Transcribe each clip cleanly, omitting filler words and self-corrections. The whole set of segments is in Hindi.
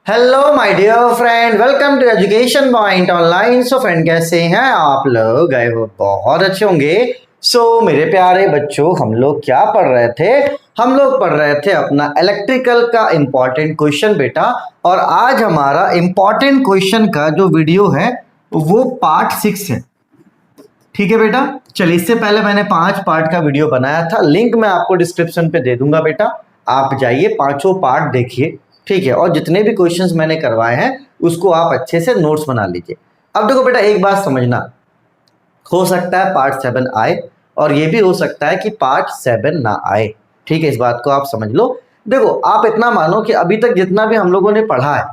Hello my dear friend, welcome to education point online. So friend, कैसे हैं आप लोग? गए हो बहुत अच्छे होंगे। मेरे प्यारे बच्चों, हम लोग क्या पढ़ रहे थे? हम लोग पढ़ रहे थे अपना इलेक्ट्रिकल का इंपॉर्टेंट क्वेश्चन बेटा। और आज हमारा इंपॉर्टेंट क्वेश्चन का जो वीडियो है वो पार्ट 6 है। ठीक है बेटा, चलिए इससे पहले मैंने 5 पार्ट का वीडियो बनाया था, लिंक मैं आपको डिस्क्रिप्शन पे दे दूंगा बेटा। आप जाइए, पांचों पार्ट देखिए। ठीक है, और जितने भी क्वेश्चंस मैंने करवाए हैं उसको आप अच्छे से नोट्स बना लीजिए। अब देखो बेटा, एक बात समझना, हो सकता है पार्ट 7 आए और ये भी हो सकता है कि पार्ट 7 ना आए। ठीक है, इस बात को आप समझ लो। देखो, आप इतना मानो कि अभी तक जितना भी हम लोगों ने पढ़ा है,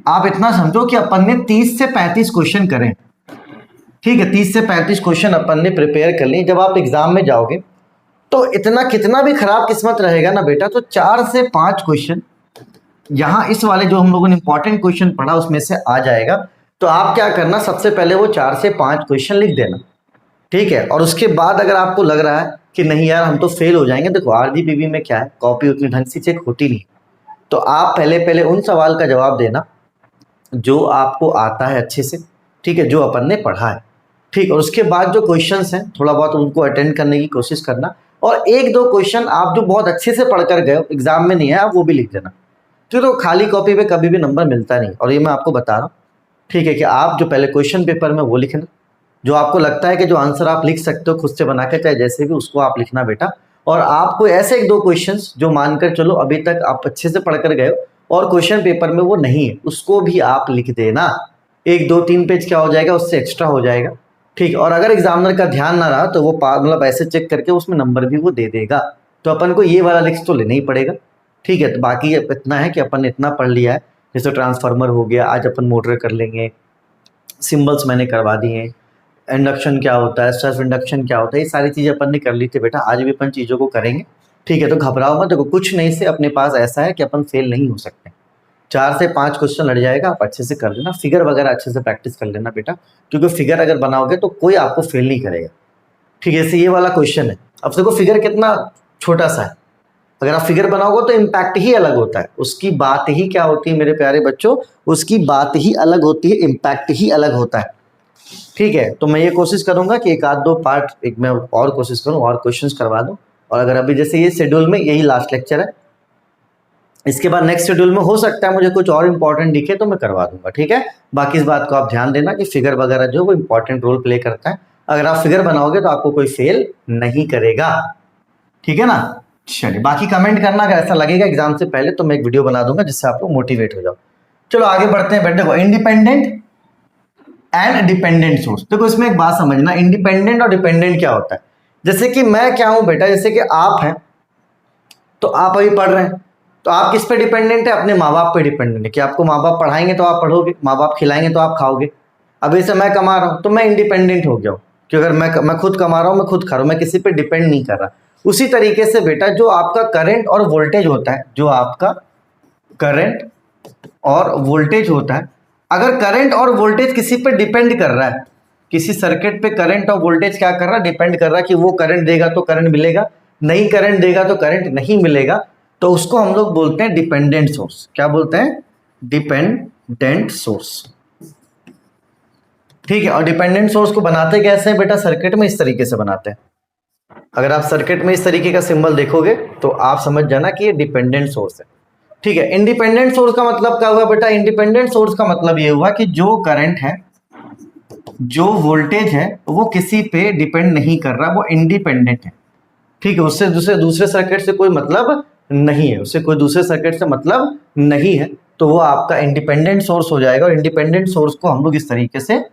आप इतना समझो कि अपन ने 30 से 35 क्वेश्चन करें। ठीक है, 30 से 35 क्वेश्चन अपन ने प्रिपेयर कर लिए। जब आप एग्जाम में जाओगे तो इतना कितना भी खराब किस्मत रहेगा ना बेटा, तो 4 से 5 क्वेश्चन यहाँ इस वाले जो हम लोगों ने इंपॉर्टेंट क्वेश्चन पढ़ा उसमें से आ जाएगा। तो आप क्या करना, सबसे पहले वो 4 से 5 क्वेश्चन लिख देना। ठीक है, और उसके बाद अगर आपको लग रहा है कि नहीं यार हम तो फेल हो जाएंगे, देखो आरजीपीवी में क्या है, कॉपी उतनी ढंग से चेक होती नहीं। तो आप पहले पहले उन सवाल का जवाब देना जो आपको आता है अच्छे से। ठीक है, जो अपन ने पढ़ा है। ठीक, और उसके बाद जो क्वेश्चंस हैं थोड़ा बहुत उनको अटेंड करने की कोशिश करना। और एक दो क्वेश्चन आप जो बहुत अच्छे से पढ़कर गए हो, एग्जाम में नहीं है, आप वो भी लिख देना। तो खाली कॉपी पे कभी भी नंबर मिलता नहीं, और ये मैं आपको बता रहा हूँ। ठीक है, कि आप जो पहले क्वेश्चन पेपर में वो लिखना, जो आपको लगता है कि जो आंसर आप लिख सकते हो खुद से बना के, चाहे जैसे भी, उसको आप लिखना बेटा। और आपको ऐसे एक दो क्वेश्चंस जो मानकर चलो अभी तक आप अच्छे से पढ़कर गए हो और क्वेश्चन पेपर में वो नहीं है, उसको भी आप लिख देना। 1 2 3 पेज क्या हो जाएगा, उससे एक्स्ट्रा हो जाएगा। ठीक, और अगर एग्जामिनर का ध्यान ना रहा तो वो मतलब ऐसे चेक करके उसमें नंबर भी वो दे देगा। तो अपन को ये वाला लिस्ट तो लेना ही पड़ेगा। ठीक है, तो बाकी इतना है कि अपन ने इतना पढ़ लिया है। जैसे ट्रांसफार्मर हो गया, आज अपन मोटर कर लेंगे, सिंबल्स मैंने करवा दिए, इंडक्शन क्या होता है, सेल्फ इंडक्शन क्या होता है, ये सारी चीज़ें अपन ने कर ली थी बेटा। आज भी अपन चीज़ों को करेंगे। ठीक है, तो घबराओ मत। देखो, कुछ नहीं से अपने पास ऐसा है कि अपन फेल नहीं हो सकते। 4 से 5 क्वेश्चन लड़ जाएगा, आप अच्छे से कर लेना। फिगर वगैरह अच्छे से प्रैक्टिस कर लेना बेटा, क्योंकि फिगर अगर बनाओगे तो कोई आपको फेल नहीं करेगा। ठीक है, जैसे ये वाला क्वेश्चन है, अब देखो फिगर कितना छोटा सा है। अगर आप फिगर बनाओगे तो इम्पैक्ट ही अलग होता है, उसकी बात ही क्या होती है मेरे प्यारे बच्चों, उसकी बात ही अलग होती है, इम्पैक्ट ही अलग होता है। ठीक है, तो मैं ये कोशिश करूंगा कि एक आध दो पार्ट एक मैं और कोशिश करूं और क्वेश्चंस करवा दूं। और अगर अभी जैसे ये शेड्यूल में यही लास्ट लेक्चर है, इसके बाद नेक्स्ट शेड्यूल में हो सकता है मुझे कुछ और इंपॉर्टेंट दिखे तो मैं करवा दूंगा। ठीक है, बाकी इस बात को आप ध्यान देना कि फिगर वगैरह जो वो इंपॉर्टेंट रोल प्ले करता है। अगर आप फिगर बनाओगे तो आपको कोई फेल नहीं करेगा। ठीक है ना? चलिए, बाकी कमेंट करना अगर ऐसा लगेगा एग्जाम से पहले तो मैं एक वीडियो बना दूंगा जिससे आप लोग मोटिवेट हो जाओ। चलो आगे बढ़ते हैं बेटे। देखो, इंडिपेंडेंट एंड डिपेंडेंट सोर्स। देखो, इसमें एक बात समझना, इंडिपेंडेंट और डिपेंडेंट क्या होता है। जैसे कि मैं क्या हूं बेटा, जैसे कि आप हैं, तो आप अभी पढ़ रहे हैं, तो आप किस पे डिपेंडेंट है? अपने माँ बाप पे डिपेंडेंट है कि आपको माँ बाप पढ़ाएंगे तो आप पढ़ोगे, माँ बाप खिलाएंगे तो आप खाओगे। अब जैसे मैं कमा रहा हूं तो मैं इंडिपेंडेंट हो गया हूं, कि अगर मैं खुद कमा रहा हूं, मैं खुद खा रहा हूं, मैं किसी पे डिपेंड नहीं कर रहा। उसी तरीके से बेटा, जो आपका करंट और वोल्टेज होता है, जो आपका करंट और वोल्टेज होता है, अगर करंट और वोल्टेज किसी पे डिपेंड कर रहा है, किसी सर्किट पे करंट और वोल्टेज क्या कर रहा है, डिपेंड कर रहा है कि वो करंट देगा तो करंट मिलेगा, नहीं करंट देगा तो करंट नहीं मिलेगा, तो उसको हम लोग बोलते हैं डिपेंडेंट सोर्स। क्या बोलते हैं? Dependent source. ठीक है, और डिपेंडेंट सोर्स को बनाते कैसे हैं बेटा? सर्किट में इस तरीके से बनाते हैं। अगर आप सर्किट में इस तरीके का सिंबल देखोगे तो आप समझ जाना कि ये डिपेंडेंट सोर्स है। ठीक है, इंडिपेंडेंट सोर्स का मतलब क्या हुआ बेटा? इंडिपेंडेंट सोर्स का मतलब ये हुआ कि जो करंट है, जो वोल्टेज है, वो किसी पे डिपेंड नहीं कर रहा, वो इंडिपेंडेंट है। ठीक है, उससे दूसरे दूसरे सर्किट से कोई मतलब नहीं है, उससे कोई दूसरे सर्किट से मतलब नहीं है, तो वो आपका इंडिपेंडेंट सोर्स हो जाएगा। और इंडिपेंडेंट सोर्स को हम लोग इस तरीके से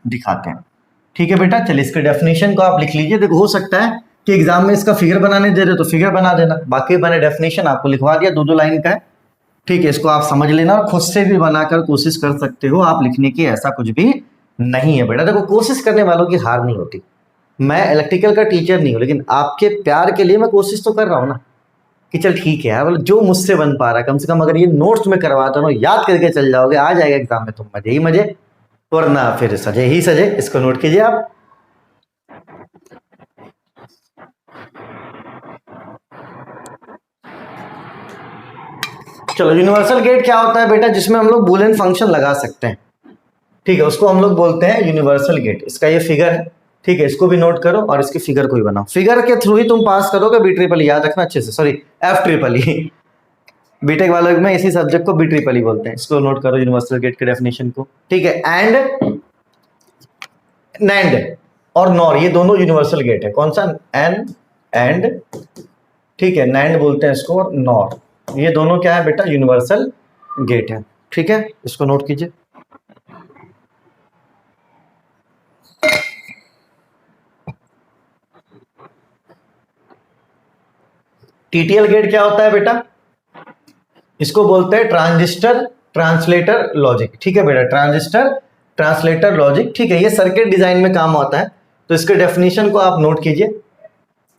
दिखाते हैं। ठीक है बेटा, चलिए इसके डेफिनेशन को आप लिख लीजिए। देखो, हो सकता है कि एग्जाम में इसका फिगर बनाने दे रहे तो फिगर बना देना, बाकी मैंने डेफिनेशन आपको लिखवा दिया, 2 2 लाइन का है। ठीक है, इसको आप समझ लेना और खुद से भी बनाकर कोशिश कर सकते हो आप लिखने की, ऐसा कुछ भी नहीं है बेटा। देखो, कोशिश करने वालों की हार नहीं होती। मैं इलेक्ट्रिकल का टीचर नहीं हूं, लेकिन आपके प्यार के लिए मैं कोशिश तो कर रहा हूं ना, कि चल ठीक है यार, मतलब जो मुझसे बन पा रहा है, कम से कम अगर ये नोट्स में करवाता हूं, याद करके चल जाओगे, आ जाएगा एग्जाम में तो मजे ही मजे, वरना फिर सजे ही सजे। इसको नोट कीजिए आप। चलो, यूनिवर्सल गेट क्या होता है बेटा, जिसमें हम लोग बूलियन फंक्शन लगा सकते हैं, ठीक है, उसको हम लोग बोलते हैं यूनिवर्सल गेट। इसका ये फिगर है, ठीक है, इसको भी नोट करो और इसके फिगर को भी बनाओ। फिगर के थ्रू ही तुम पास करोगे बी ट्रिपल, याद रखना अच्छे से, sorry F triple E, BTech वालों में इसी सब्जेक्ट को बी ट्रिपल ई बोलते हैं। इसको नोट करो यूनिवर्सल गेट के डेफिनेशन को, ठीक है। एंड, नैंड और नॉर, ये दोनों यूनिवर्सल गेट है। कौन सा? एन एंड, ठीक है, नैंड बोलते हैं इसको, और नॉर, ये दोनों क्या है बेटा? यूनिवर्सल गेट है, ठीक है, इसको नोट कीजिए। टीटीएल गेट क्या होता है बेटा? इसको बोलते हैं ट्रांजिस्टर ट्रांसलेटर लॉजिक, ठीक है बेटा, ट्रांजिस्टर ट्रांसलेटर लॉजिक, ठीक है, ये सर्किट डिजाइन में काम आता है। तो इसके डेफिनेशन को आप नोट कीजिए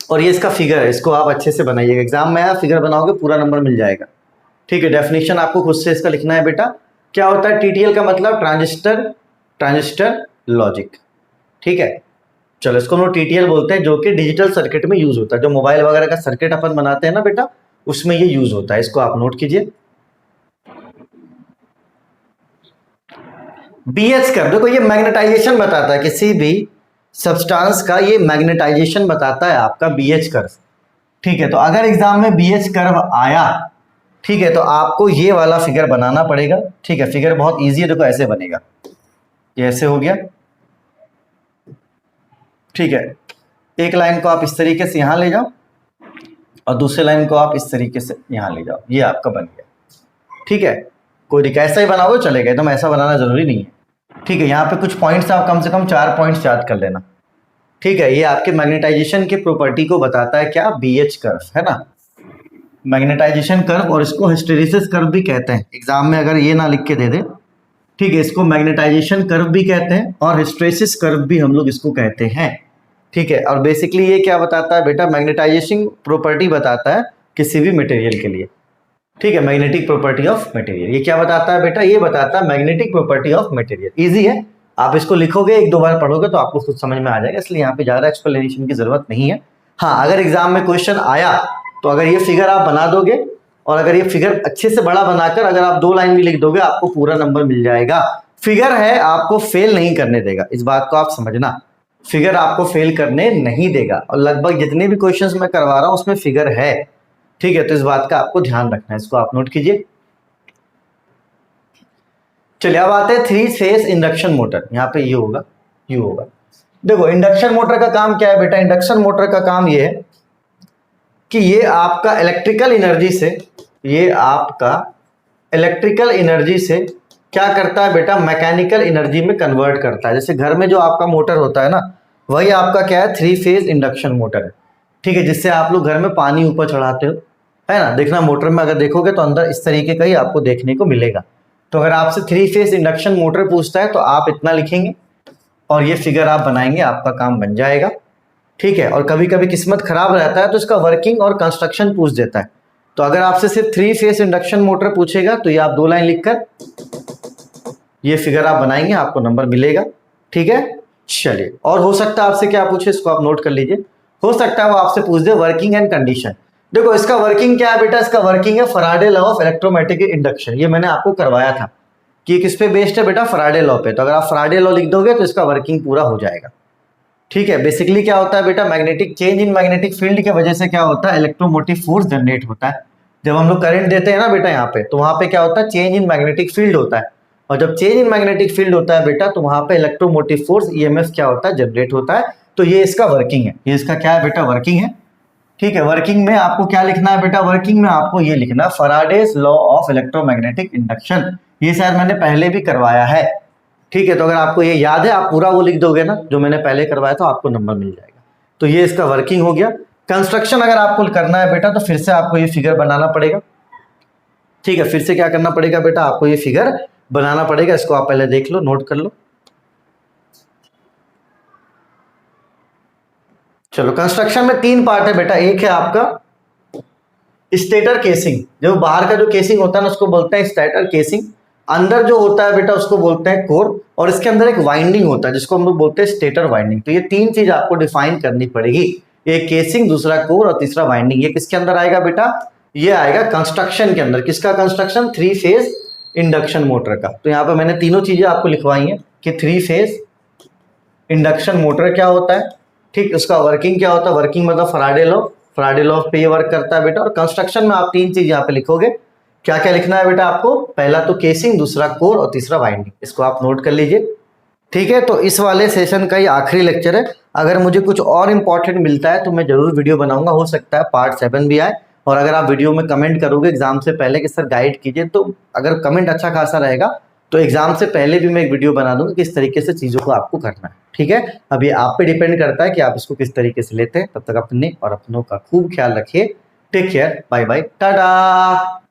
और ये इसका फिगर है, इसको आप अच्छे से बनाइएगा। एग्जाम में आप फिगर बनाओगे पूरा नंबर मिल जाएगा, ठीक है। डेफिनेशन आपको खुद से इसका लिखना है बेटा। क्या होता है टीटीएल का मतलब? ट्रांजिस्टर लॉजिक, ठीक है। चलो, इसको हम लोग टीटीएल बोलते हैं, जो कि डिजिटल सर्किट में यूज होता है। जो मोबाइल वगैरह का सर्किट अपन बनाते हैं ना बेटा, उसमें ये यूज होता है। इसको आप नोट कीजिए। बीएच कर्व, देखो ये मैग्नेटाइजेशन बताता है किसी भी सब्सटेंस का, ये मैग्नेटाइजेशन बताता है आपका बीएच कर्व, ठीक है। तो अगर एग्जाम में बीएच कर्व आया, ठीक है, तो आपको ये वाला फिगर बनाना पड़ेगा, ठीक है। फिगर बहुत इजी है, देखो ऐसे बनेगा, ये ऐसे हो गया, ठीक है। एक लाइन को आप इस तरीके से यहां ले जाओ और दूसरे लाइन को आप इस तरीके से यहां ले जाओ, ये आपका बन गया, ठीक है। कोई कैसा ही बनाओगे चलेगा, एकदम ऐसा बनाना जरूरी नहीं है, ठीक है। यहाँ पे कुछ पॉइंट्स आप कम से कम 4 पॉइंट्स याद कर लेना, ठीक है। ये आपके मैग्नेटाइजेशन के प्रॉपर्टी को बताता है, क्या? बीएच कर्व, है ना, मैग्नेटाइजेशन कर्व, और इसको हिस्टेरिसिस कर्व भी कहते हैं। एग्जाम में अगर ये ना लिख के दे दे, ठीक है, इसको मैग्नेटाइजेशन कर्व भी कहते हैं और हिस्टेरिसिस कर्व भी हम लोग इसको कहते हैं, ठीक है। और बेसिकली ये क्या बताता है बेटा? मैग्नेटाइजेशन प्रॉपर्टी बताता है किसी भी मटेरियल के लिए, ठीक है, मैग्नेटिक प्रॉपर्टी ऑफ मटेरियल। ये क्या बताता है बेटा? ये बताता है magnetic property of material. Easy है, आप इसको लिखोगे, एक दो बार पढ़ोगे तो आपको खुद समझ में आ जाएगा, इसलिए यहाँ पे ज्यादा एक्सप्लेनेशन की जरूरत नहीं है। हाँ, अगर एग्जाम में क्वेश्चन आया तो अगर ये फिगर आप बना दोगे और अगर ये फिगर अच्छे से बड़ा बनाकर अगर आप 2 लाइन भी लिख दोगे, आपको पूरा नंबर मिल जाएगा। फिगर है, आपको फेल नहीं करने देगा, इस बात को आप समझना। फिगर आपको फेल करने नहीं देगा, और लगभग जितने भी क्वेश्चंस मैं करवा रहा हूं उसमें फिगर है, ठीक है। तो इस बात का आपको ध्यान रखना है, इसको आप नोट कीजिए। चलिए, अब आते हैं 3 फेज इंडक्शन मोटर। यहाँ पे ये होगा, यू होगा। देखो, इंडक्शन मोटर का काम क्या है बेटा? इंडक्शन मोटर का काम ये है कि ये आपका इलेक्ट्रिकल एनर्जी से क्या करता है बेटा? मैकेनिकल एनर्जी में कन्वर्ट करता है। जैसे घर में जो आपका मोटर होता है ना, वही आपका क्या है? 3 फेज इंडक्शन मोटर है, ठीक है, जिससे आप लोग घर में पानी ऊपर चढ़ाते हो, है ना। देखना, मोटर में अगर देखोगे तो अंदर इस तरीके का ही आपको देखने को मिलेगा। तो अगर आपसे 3 फेज इंडक्शन मोटर पूछता है तो आप इतना लिखेंगे और ये फिगर आप बनाएंगे, आपका काम बन जाएगा, ठीक है। और कभी कभी किस्मत खराब रहता है तो इसका वर्किंग और कंस्ट्रक्शन पूछ देता है। तो अगर आपसे सिर्फ 3 फेज इंडक्शन मोटर पूछेगा तो ये आप 2 लाइन लिखकर ये फिगर आप बनाएंगे, आपको नंबर मिलेगा, ठीक है। चलिए, और हो सकता है आपसे क्या पूछे, इसको आप नोट कर लीजिए। हो सकता है वो आपसे पूछ दे वर्किंग एंड कंडीशन। देखो, इसका वर्किंग क्या है बेटा? इसका वर्किंग है Faraday law of electromagnetic induction. ये मैंने आपको करवाया था कि किस पे बेस्ड है बेटा? फैराडे लॉ पे। तो अगर आप फैराडे लॉ लिख दोगे तो इसका वर्किंग पूरा हो जाएगा, ठीक है। बेसिकली क्या होता है बेटा? Magnetic change in magnetic field की वजह से क्या होता है? इलेक्ट्रोमोटिव फोर्स जनरेट होता है। जब हम लोग करंट देते हैं ना बेटा यहाँ पे, तो वहां पे क्या होता है? चेंज इन मैग्नेटिक फील्ड होता है, और जब चेंज इन मैग्नेटिक फील्ड होता है बेटा, तो वहां पे इलेक्ट्रोमोटिव फोर्स ईएमएफ क्या होता है? जनरेट होता है। तो ये इसका वर्किंग है, ये इसका क्या है बेटा? वर्किंग है, ठीक है। वर्किंग में आपको क्या लिखना है बेटा? वर्किंग में आपको ये लिखना, Faraday's law of electromagnetic induction. ये शायद मैंने पहले भी करवाया है, ठीक है। तो अगर आपको ये याद है, आप पूरा वो लिख दोगे ना जो मैंने पहले करवाया था, आपको नंबर मिल जाएगा। तो ये इसका वर्किंग हो गया। कंस्ट्रक्शन अगर आपको करना है बेटा, तो फिर से आपको ये फिगर बनाना पड़ेगा, ठीक है। फिर से क्या करना पड़ेगा बेटा? आपको ये फिगर बनाना पड़ेगा। इसको आप पहले देख लो, नोट कर लो। चलो, कंस्ट्रक्शन में 3 पार्ट है बेटा। एक है आपका स्टेटर केसिंग, जो बाहर का जो केसिंग होता है ना, उसको बोलते हैं स्टेटर केसिंग। अंदर जो होता है बेटा, उसको बोलते हैं कोर, और इसके अंदर एक वाइंडिंग होता है जिसको हम लोग बोलते हैं स्टेटर वाइंडिंग। तो ये 3 चीज आपको डिफाइन करनी पड़ेगी, एक केसिंग, दूसरा कोर और तीसरा वाइंडिंग। ये किसके अंदर आएगा बेटा? ये आएगा कंस्ट्रक्शन के अंदर। किसका कंस्ट्रक्शन? 3 फेज इंडक्शन मोटर का। तो यहाँ पे मैंने तीनों चीजें आपको लिखवाई हैं कि 3 फेज इंडक्शन मोटर क्या होता है, ठीक, उसका वर्किंग क्या होता है, वर्किंग मतलब फराडे लॉ पे ये वर्क करता है बेटा। और कंस्ट्रक्शन में आप 3 चीज यहाँ पे लिखोगे। क्या क्या लिखना है बेटा आपको? पहला तो केसिंग, दूसरा कोर और तीसरा वाइंडिंग। इसको आप नोट कर लीजिए, ठीक है। तो इस वाले सेशन का ये आखिरी लेक्चर है। अगर मुझे कुछ और इंपॉर्टेंट मिलता है तो मैं जरूर वीडियो बनाऊंगा, हो सकता है पार्ट 7 भी आए। और अगर आप वीडियो में कमेंट करोगे एग्जाम से पहले कि सर गाइड कीजिए, तो अगर कमेंट अच्छा खासा रहेगा तो एग्जाम से पहले भी मैं एक वीडियो बना दूंगा किस तरीके से चीजों को आपको करना है, ठीक है। अब ये आप पे डिपेंड करता है कि आप इसको किस तरीके से लेते हैं। तब तक अपने और अपनों का खूब ख्याल रखिए। Take care, bye bye, Tata.